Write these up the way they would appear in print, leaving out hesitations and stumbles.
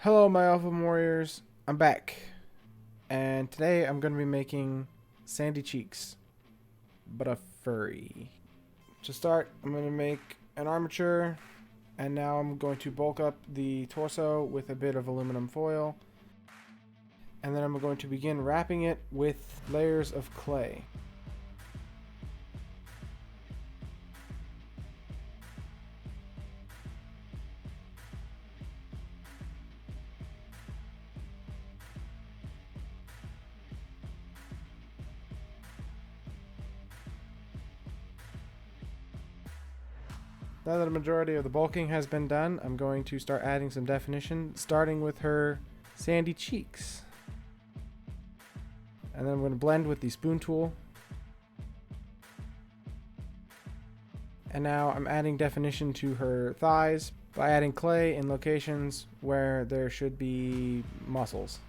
Hello, my Elven Warriors. I'm back. And today I'm going to be making sandy cheeks, but a furry. To start, I'm going to make an armature, and now I'm going to bulk up the torso with a bit of aluminum foil. And then I'm going to begin wrapping it with layers of clay. Now that a majority of the bulking has been done, I'm going to start adding some definition, starting with her sandy cheeks. And then I'm going to blend with the spoon tool. And now I'm adding definition to her thighs by adding clay in locations where there should be muscles.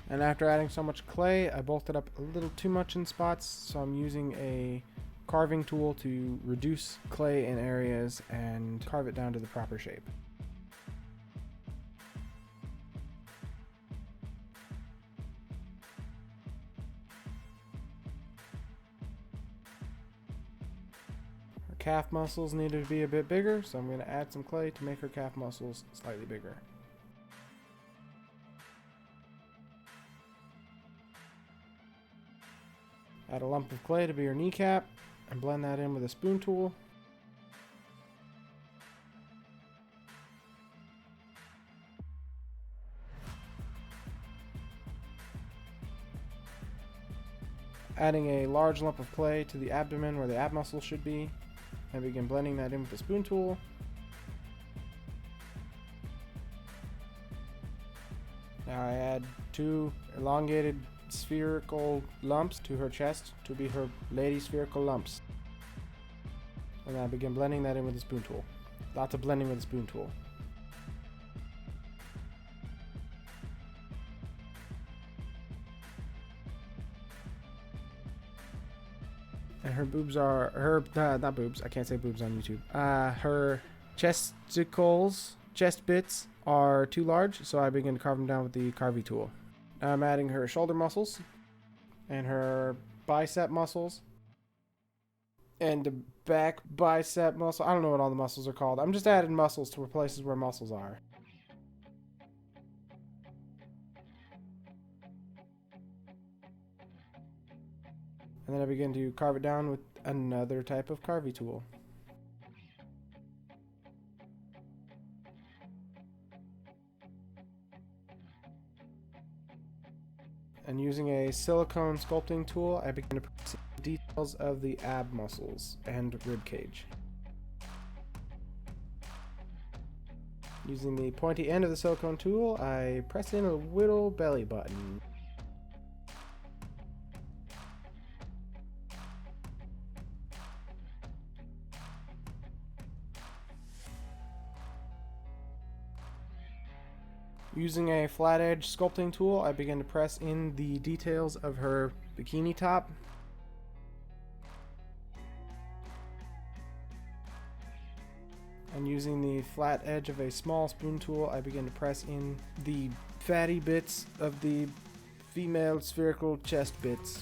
And after adding so much clay, I bulked it up a little too much in spots, so I'm using a carving tool to reduce clay in areas and carve it down to the proper shape. Her calf muscles needed to be a bit bigger, so I'm going to add some clay to make her calf muscles slightly bigger. Add a lump of clay to be her kneecap and blend that in with a spoon tool. Adding a large lump of clay to the abdomen where the ab muscle should be, and begin blending that in with the spoon tool. Now I add two elongated spherical lumps to her chest to be her lady spherical lumps. And I begin blending that in with the spoon tool. Lots of blending with the spoon tool. And her boobs are, not boobs, I can't say boobs on YouTube. Her chesticles, chest bits are too large, so I begin to carve them down with the carving tool. Now I'm adding her shoulder muscles and her bicep muscles and the back bicep muscle. I don't know what all the muscles are called. I'm just adding muscles to places where muscles are. And then I begin to carve it down with another type of carving tool. And using a silicone sculpting tool, I begin to press the details of the ab muscles and rib cage. Using the pointy end of the silicone tool, I press in a little belly button. Using a flat edge sculpting tool, I begin to press in the details of her bikini top. And using the flat edge of a small spoon tool, I begin to press in the fatty bits of the female spherical chest bits.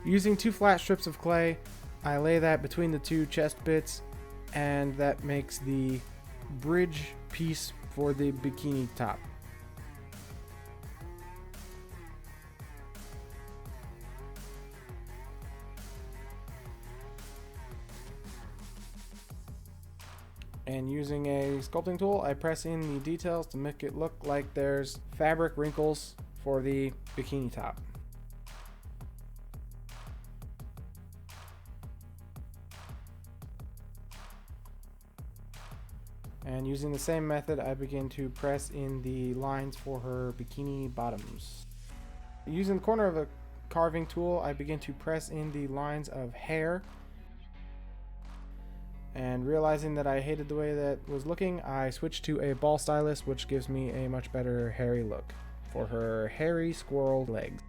Using two flat strips of clay, I lay that between the two chest bits, and that makes the bridge piece for the bikini top. And using a sculpting tool, I press in the details to make it look like there's fabric wrinkles for the bikini top. And using the same method, I begin to press in the lines for her bikini bottoms. Using the corner of a carving tool, I begin to press in the lines of hair And realizing that I hated the way that was looking, I switched to a ball stylus, which gives me a much better hairy look for her hairy squirrel legs.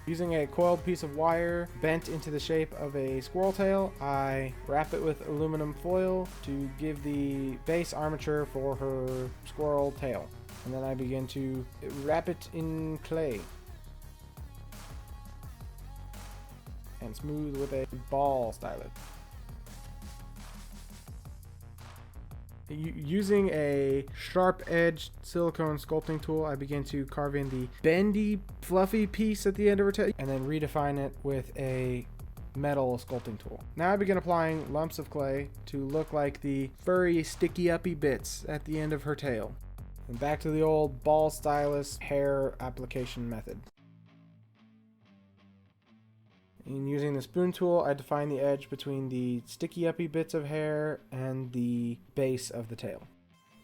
Using a coiled piece of wire bent into the shape of a squirrel tail, I wrap it with aluminum foil to give the base armature for her squirrel tail. And then I begin to wrap it in clay and smooth with a ball stylus. Using a sharp-edged silicone sculpting tool, I begin to carve in the bendy, fluffy piece at the end of her tail, and then redefine it with a metal sculpting tool. Now I begin applying lumps of clay to look like the furry, sticky-uppy bits at the end of her tail. And back to the old ball stylus hair application method. And using the spoon tool, I define the edge between the sticky uppy bits of hair and the base of the tail.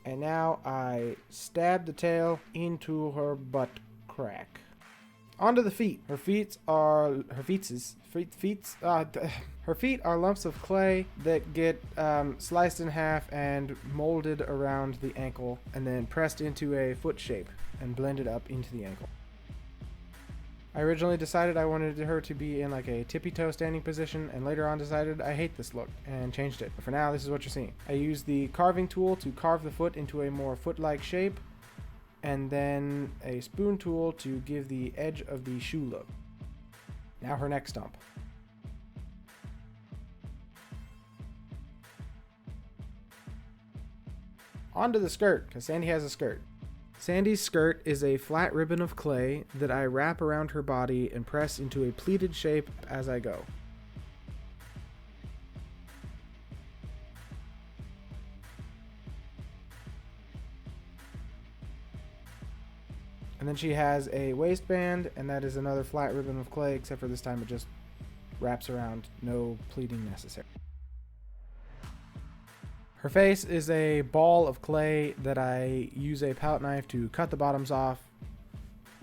And now I stab the tail into her butt crack. Onto the feet. Her feet are lumps of clay that get sliced in half and molded around the ankle and then pressed into a foot shape and blended up into the ankle. I originally decided I wanted her to be in like a tippy toe standing position, and later on decided I hate this look and changed it. But for now, this is what you're seeing. I used the carving tool to carve the foot into a more foot-like shape, and then a spoon tool to give the edge of the shoe look. Now her neck stump. Onto the skirt, because Sandy has a skirt. Sandy's skirt is a flat ribbon of clay that I wrap around her body and press into a pleated shape as I go. And then she has a waistband, and that is another flat ribbon of clay, except for this time it just wraps around, no pleating necessary. Her face is a ball of clay that I use a palette knife to cut the bottoms off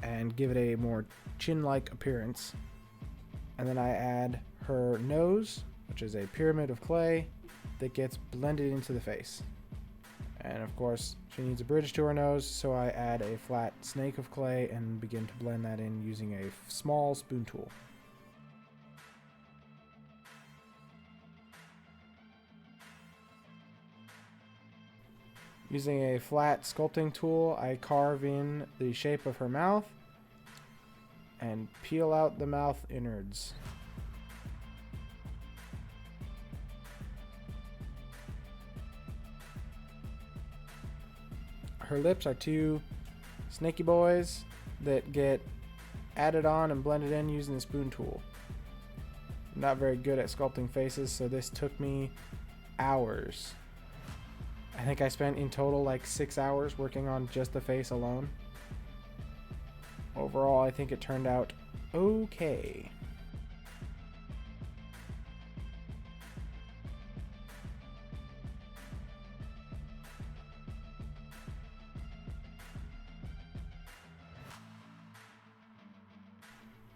and give it a more chin-like appearance. And then I add her nose, which is a pyramid of clay that gets blended into the face. And of course, she needs a bridge to her nose, so I add a flat snake of clay and begin to blend that in using a small spoon tool. Using a flat sculpting tool, I carve in the shape of her mouth and peel out the mouth innards. Her lips are two snaky boys that get added on and blended in using the spoon tool. I'm not very good at sculpting faces, so this took me hours. I think I spent in total like 6 hours working on just the face alone. Overall, I think it turned out okay.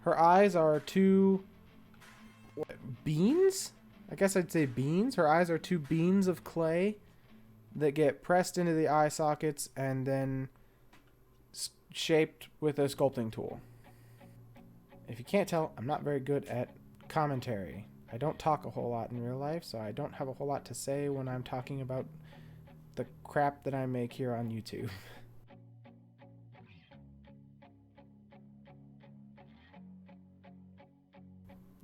Her eyes are two beans? I guess I'd say beans. Her eyes are two beans of clay that get pressed into the eye sockets and then shaped with a sculpting tool. If you can't tell, I'm not very good at commentary. I don't talk a whole lot in real life, so I don't have a whole lot to say when I'm talking about the crap that I make here on YouTube.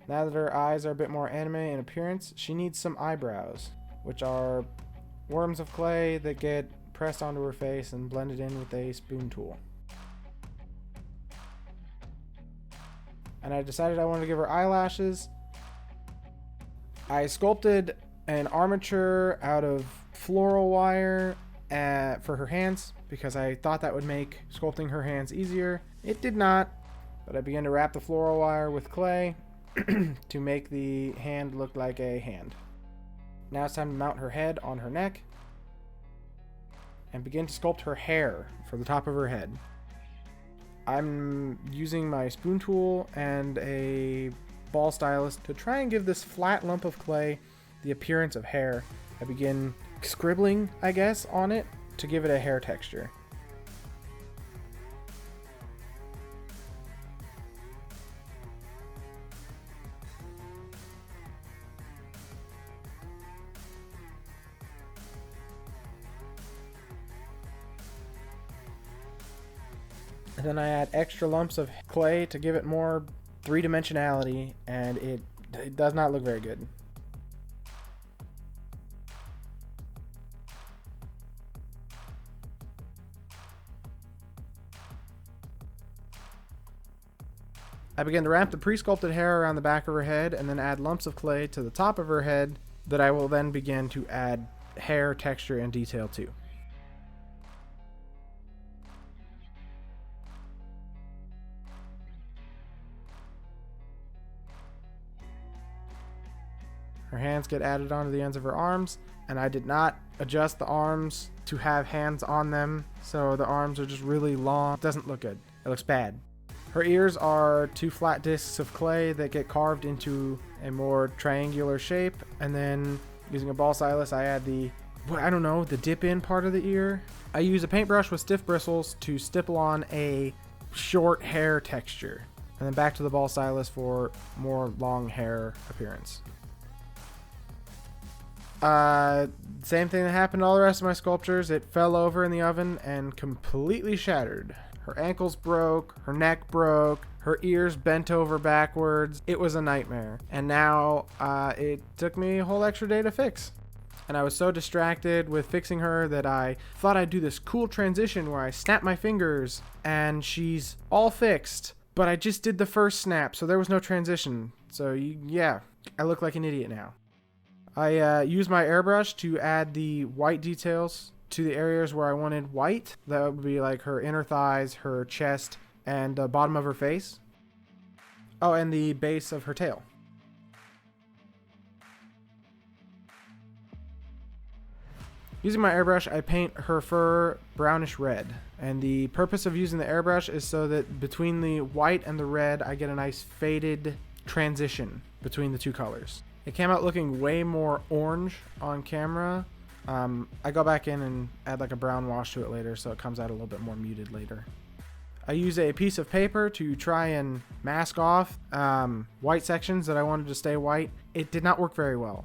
Now that her eyes are a bit more anime in appearance, she needs some eyebrows, which are worms of clay that get pressed onto her face and blended in with a spoon tool. And I decided I wanted to give her eyelashes. I sculpted an armature out of floral wire for her hands because I thought that would make sculpting her hands easier. It did not, but I began to wrap the floral wire with clay to make the hand look like a hand. Now it's time to mount her head on her neck and begin to sculpt her hair for the top of her head. I'm using my spoon tool and a ball stylus to try and give this flat lump of clay the appearance of hair. I begin scribbling, I guess, on it to give it a hair texture. And then I add extra lumps of clay to give it more three-dimensionality, and it does not look very good. I begin to wrap the pre-sculpted hair around the back of her head and then add lumps of clay to the top of her head that I will then begin to add hair texture and detail to. Her hands get added onto the ends of her arms, and I did not adjust the arms to have hands on them, so the arms are just really long. It doesn't look good. It looks bad. Her ears are two flat discs of clay that get carved into a more triangular shape, and then using a ball stylus I add the dip in part of the ear. I use a paintbrush with stiff bristles to stipple on a short hair texture, and then back to the ball stylus for more long hair appearance. Same thing that happened to all the rest of my sculptures. It fell over in the oven and completely shattered. Her ankles broke, her neck broke, her ears bent over backwards. It was a nightmare. And now it took me a whole extra day to fix. And I was so distracted with fixing her that I thought I'd do this cool transition where I snap my fingers and she's all fixed. But I just did the first snap, so there was no transition. So yeah, I look like an idiot now. I used my airbrush to add the white details to the areas where I wanted white. That would be like her inner thighs, her chest, and the bottom of her face. Oh, and the base of her tail. Using my airbrush, I paint her fur brownish red. And the purpose of using the airbrush is so that between the white and the red, I get a nice faded transition between the two colors. It came out looking way more orange on camera. I go back in and add like a brown wash to it later, so it comes out a little bit more muted later. I use a piece of paper to try and mask off white sections that I wanted to stay white. It did not work very well.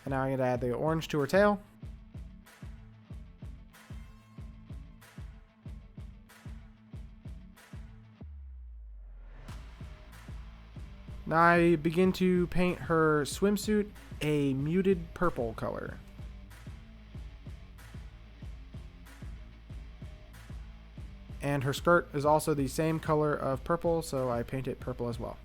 And now I'm going to add the orange to her tail. Now I begin to paint her swimsuit a muted purple color. And her skirt is also the same color of purple, so I paint it purple as well.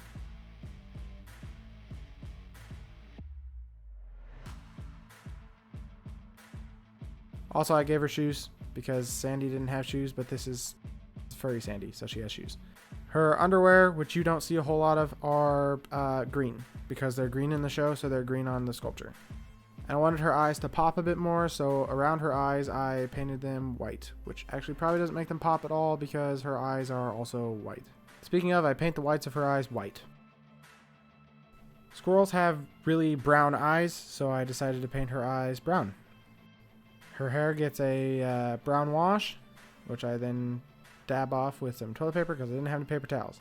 Also, I gave her shoes because Sandy didn't have shoes, but this is furry Sandy, so she has shoes. Her underwear, which you don't see a whole lot of, are green because they're green in the show, so they're green on the sculpture. And I wanted her eyes to pop a bit more, so around her eyes I painted them white, which actually probably doesn't make them pop at all because her eyes are also white. Speaking of, I paint the whites of her eyes white. Squirrels have really brown eyes, so I decided to paint her eyes brown. Her hair gets a brown wash, which I then dab off with some toilet paper because I didn't have any paper towels.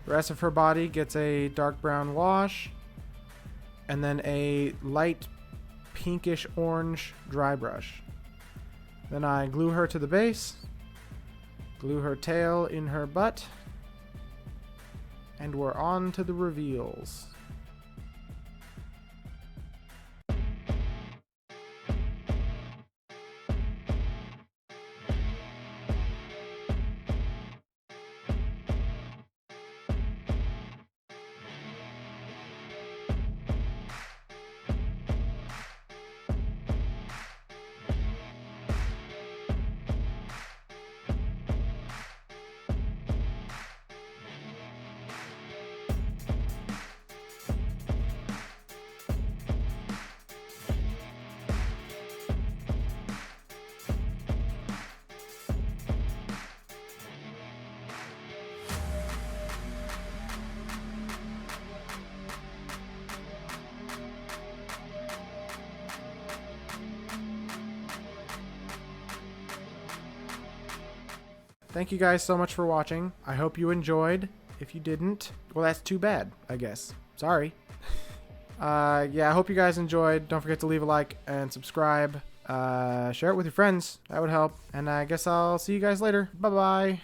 The rest of her body gets a dark brown wash and then a light pinkish orange dry brush. Then I glue her to the base, glue her tail in her butt, and we're on to the reveals. thank you guys so much for watching. I hope you enjoyed. If you didn't, well, that's too bad, I guess. Sorry. Yeah, I hope you guys enjoyed. Don't forget to leave a like and subscribe. Share it with your friends. That would help. And I guess I'll see you guys later. Bye-bye.